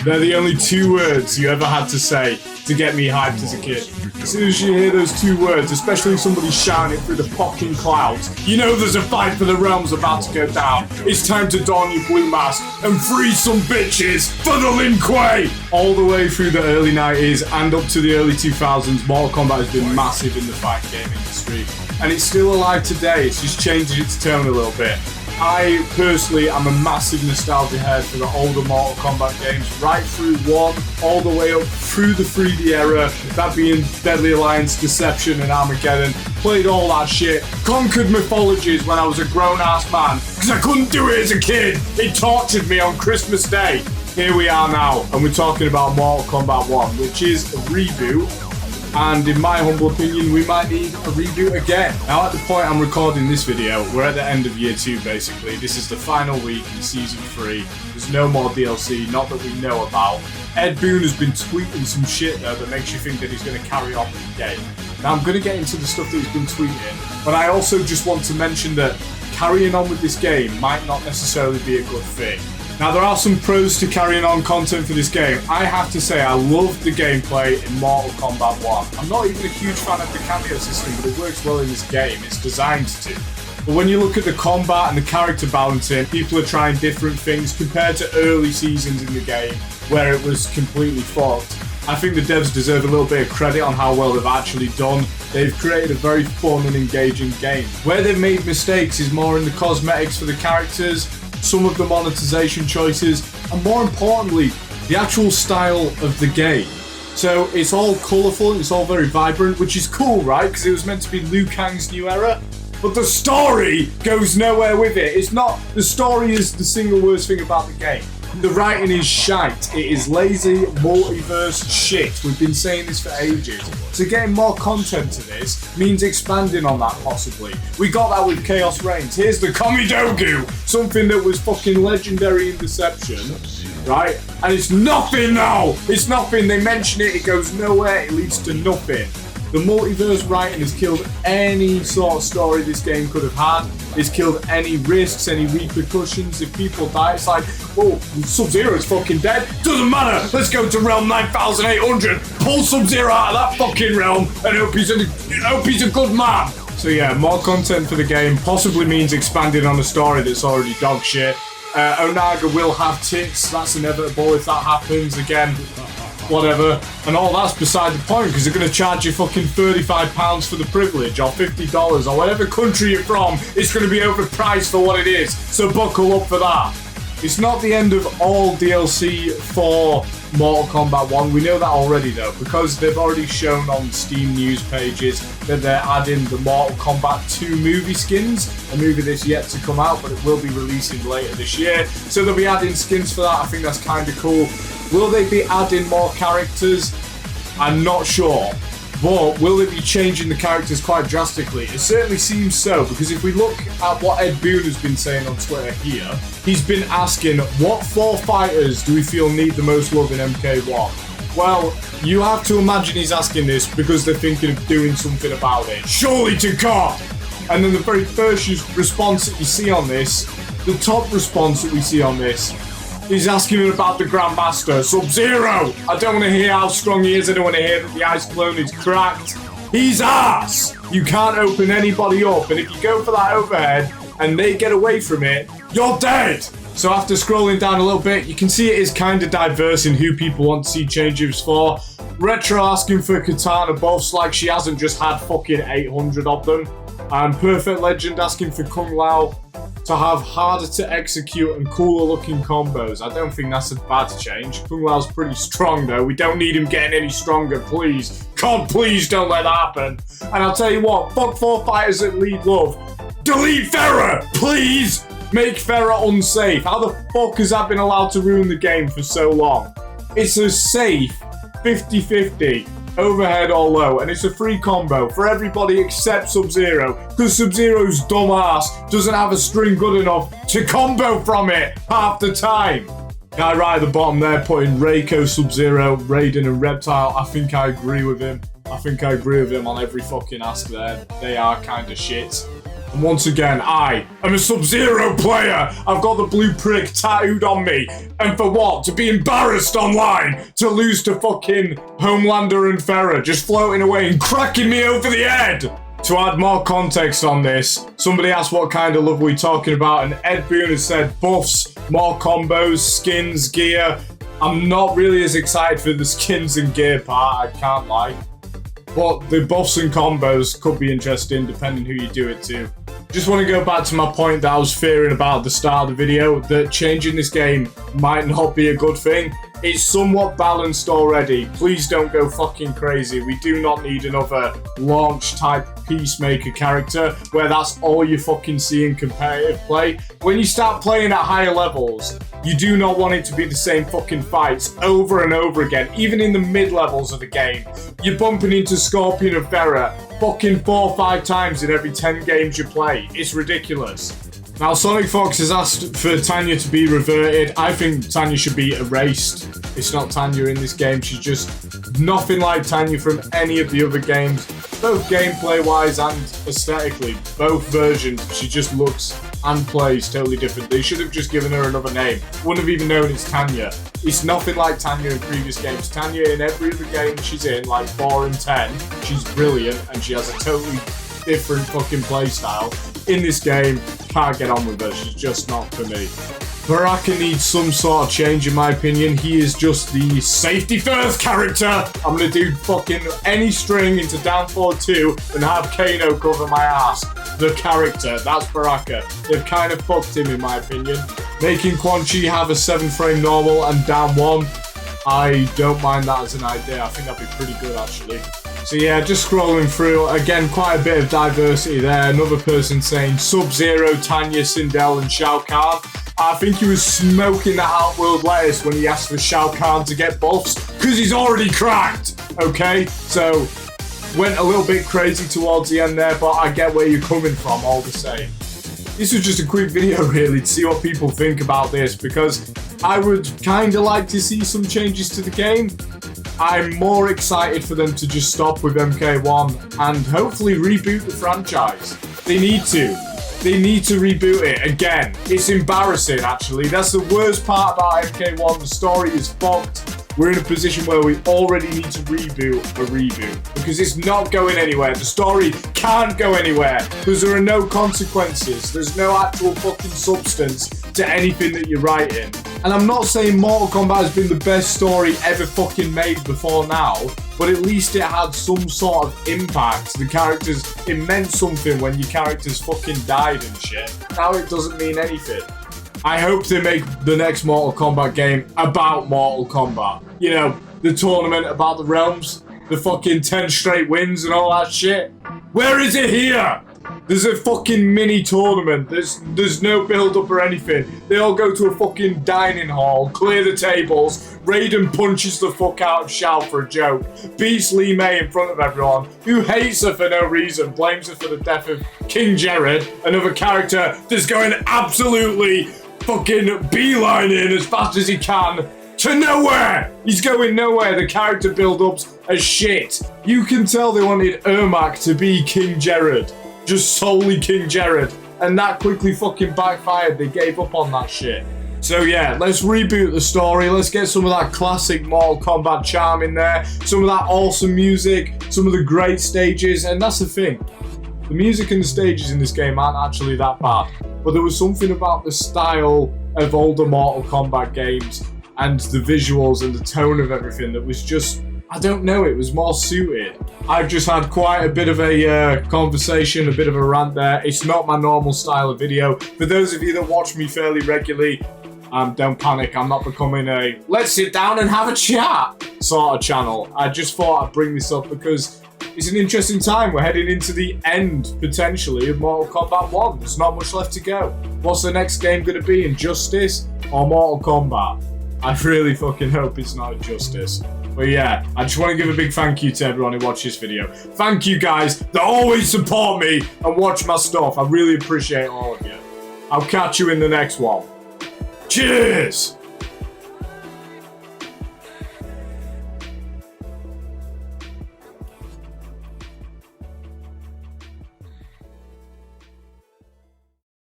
They're the only 2 words you ever had to say to get me hyped as a kid. As soon as you hear those 2 words, especially if somebody's shouting it through the fucking clouds, you know there's a fight for the realms about to go down. It's time to don your blue mask and free some bitches for the Lin Kuei! All the way through the early 90s and up to the early 2000s, Mortal Kombat has been massive in the fight game industry. And it's still alive today, it's just changing its tone a little bit. I personally am a massive nostalgia head for the older Mortal Kombat games, right through 1, all the way up through the 3D era, that being Deadly Alliance, Deception and Armageddon. Played all that shit, conquered mythologies when I was a grown-ass man, because I couldn't do it as a kid. It tortured me on Christmas Day. Here we are now, and we're talking about Mortal Kombat 1, which is a reboot. And in my humble opinion, we might need a reboot again. Now at the point I'm recording this video, we're at the end of year 2 basically. This is the final week in season 3. There's no more DLC, not that we know about. Ed Boon has been tweeting some shit though that makes you think that he's going to carry on with the game. Now I'm going to get into the stuff that he's been tweeting, but I also just want to mention that carrying on with this game might not necessarily be a good thing. Now there are some pros to carrying on content for this game. I have to say I love the gameplay in Mortal Kombat 1. I'm not even a huge fan of the cameo system, but it works well in this game. It's designed to. But when you look at the combat and the character balancing, people are trying different things compared to early seasons in the game where it was completely fucked. I think the devs deserve a little bit of credit on how well they've actually done. They've created a very fun and engaging game. Where they've made mistakes is more in the cosmetics for the characters, some of the monetization choices, and more importantly, the actual style of the game. So it's all colourful, it's all very vibrant, which is cool, right? Because it was meant to be Liu Kang's new era. But the story goes nowhere with it. It's not, the story is the single worst thing about the game. The writing is shite. It is lazy, multiverse shit. We've been saying this for ages. So getting more content to this means expanding on that possibly. We got that with Chaos Reigns. Here's the Komidogu, something that was fucking legendary in Deception, right? And it's nothing now. It's nothing. They mention it, it goes nowhere, it leads to nothing. The multiverse writing has killed any sort of story this game could have had. It's killed any risks, any repercussions. If people die, it's like, oh, Sub-Zero is fucking dead. Doesn't matter. Let's go to realm 9800. Pull Sub-Zero out of that fucking realm and hope he's a good man. So yeah, more content for the game possibly means expanding on a story that's already dog shit. Onaga will have tits. That's inevitable if that happens again. Whatever, and all that's beside the point because they're going to charge you fucking £35 for the privilege or $50 or whatever country you're from. It's going to be overpriced for what it is, so buckle up for that. It's not the end of all DLC for Mortal Kombat 1. We know that already though, because they've already shown on Steam news pages that they're adding the Mortal Kombat 2 movie skins, a movie that's yet to come out, but it will be releasing later this year. So they'll be adding skins for that. I think that's kind of cool. Will they be adding more characters? I'm not sure. But will they be changing the characters quite drastically? It certainly seems so, because if we look at what Ed Boon has been saying on Twitter here, he's been asking, what 4 fighters do we feel need the most love in MK1? Well, you have to imagine he's asking this because they're thinking of doing something about it. Surely to God! And then the very first response that you see on this, the top response that we see on this, he's asking him about the Grandmaster, Sub-Zero! I don't want to hear how strong he is, I don't want to hear that the Ice Clone is cracked. He's ass! You can't open anybody up, and if you go for that overhead, and they get away from it, you're dead! So after scrolling down a little bit, you can see it is kind of diverse in who people want to see changes for. Retro asking for Katana buffs like she hasn't just had fucking 800 of them. And Perfect Legend asking for Kung Lao to have harder to execute and cooler looking combos. I don't think that's a bad change. Kung Lao's pretty strong though. We don't need him getting any stronger, please. God, please don't let that happen. And I'll tell you what, fuck 4 fighters that lead love. Delete Farah, please! Make Farah unsafe. How the fuck has that been allowed to ruin the game for so long? It's a safe 50-50. Overhead or low, and it's a free combo for everybody except Sub-Zero, because Sub-Zero's dumbass doesn't have a string good enough to combo from it half the time. Guy right at the bottom there putting Reiko, Sub-Zero, Raiden and Reptile. I think I agree with him. I think I agree with him on every fucking ask there. They are kind of shit. And once again, I am a Sub-Zero player. I've got the blue prick tattooed on me. And for what? To be embarrassed online. To lose to fucking Homelander and Farrah just floating away and cracking me over the head. To add more context on this, somebody asked what kind of love we're talking about, and Ed Boone has said buffs, more combos, skins, gear. I'm not really as excited for the skins and gear part, I can't lie. But the buffs and combos could be interesting depending who you do it to. Just want to go back to my point that I was fearing about at the start of the video, that changing this game might not be a good thing. It's somewhat balanced already. Please don't go fucking crazy. We do not need another launch type Peacemaker character where that's all you fucking see in competitive play. When you start playing at higher levels, you do not want it to be the same fucking fights over and over again. Even in the mid levels of the game, you're bumping into Scorpion and Farrah fucking 4 or 5 times in every 10 games you play. It's ridiculous. Now, Sonic Fox has asked for Tanya to be reverted. I think Tanya should be erased. It's not Tanya in this game. She's just nothing like Tanya from any of the other games, both gameplay-wise and aesthetically. Both versions, she just looks and plays totally different. They should have just given her another name. Wouldn't have even known it's Tanya. It's nothing like Tanya in previous games. Tanya in every other game she's in, like 4 and 10, she's brilliant and she has a totally different fucking playstyle. In this game, can't get on with her. She's just not for me. Baraka needs some sort of change in my opinion. He is just the safety first character. I'm gonna do fucking any string into down forward 2 and have Kano cover my ass. The character, that's Baraka. They've kind of fucked him in my opinion. Making Quan Chi have a 7-frame normal and down 1. I don't mind that as an idea. I think that'd be pretty good actually. So yeah, just scrolling through, again, quite a bit of diversity there. Another person saying Sub-Zero, Tanya, Sindel, and Shao Kahn. I think he was smoking that Outworld lettuce when he asked for Shao Kahn to get buffs, because he's already cracked, okay? So, went a little bit crazy towards the end there, but I get where you're coming from all the same. This was just a quick video, really, to see what people think about this, because I would kind of like to see some changes to the game. I'm more excited for them to just stop with MK1 and hopefully reboot the franchise. They need to. They need to reboot it again. It's embarrassing, actually. That's the worst part about MK1. The story is fucked. We're in a position where we already need to reboot a reboot because it's not going anywhere. The story can't go anywhere because there are no consequences. There's no actual fucking substance to anything that you're writing. And I'm not saying Mortal Kombat has been the best story ever fucking made before now, but at least it had some sort of impact. The characters, it meant something when your characters fucking died and shit. Now it doesn't mean anything. I hope they make the next Mortal Kombat game about Mortal Kombat. You know, the tournament about the realms, the fucking 10 straight wins and all that shit. Where is it here? There's a fucking mini tournament. There's no build-up or anything. They all go to a fucking dining hall, clear the tables. Raiden punches the fuck out of Shao for a joke. Beats Li Mei in front of everyone, who hates her for no reason. Blames her for the death of King Jared, another character that's going absolutely fucking beelining as fast as he can to nowhere. He's going nowhere. The character build-ups are shit. You can tell they wanted Ermac to be King Jared. Just solely King Jared, and that quickly fucking backfired. They gave up on that shit. So yeah, let's reboot the story. Let's get some of that classic Mortal Kombat charm in there, some of that awesome music, some of the great stages. And that's the thing, the music and the stages in this game aren't actually that bad, but there was something about the style of older Mortal Kombat games and the visuals and the tone of everything that was just, I don't know, it was more suited. I've just had quite a bit of a conversation, a bit of a rant there. It's not my normal style of video. For those of you that watch me fairly regularly, don't panic, I'm not becoming a let's sit down and have a chat sort of channel. I just thought I'd bring this up because it's an interesting time. We're heading into the end, potentially, of Mortal Kombat 1. There's not much left to go. What's the next game going to be, Injustice or Mortal Kombat? I really fucking hope it's not Injustice. But yeah, I just want to give a big thank you to everyone who watched this video. Thank you guys that always support me and watch my stuff. I really appreciate all of you. I'll catch you in the next one. Cheers!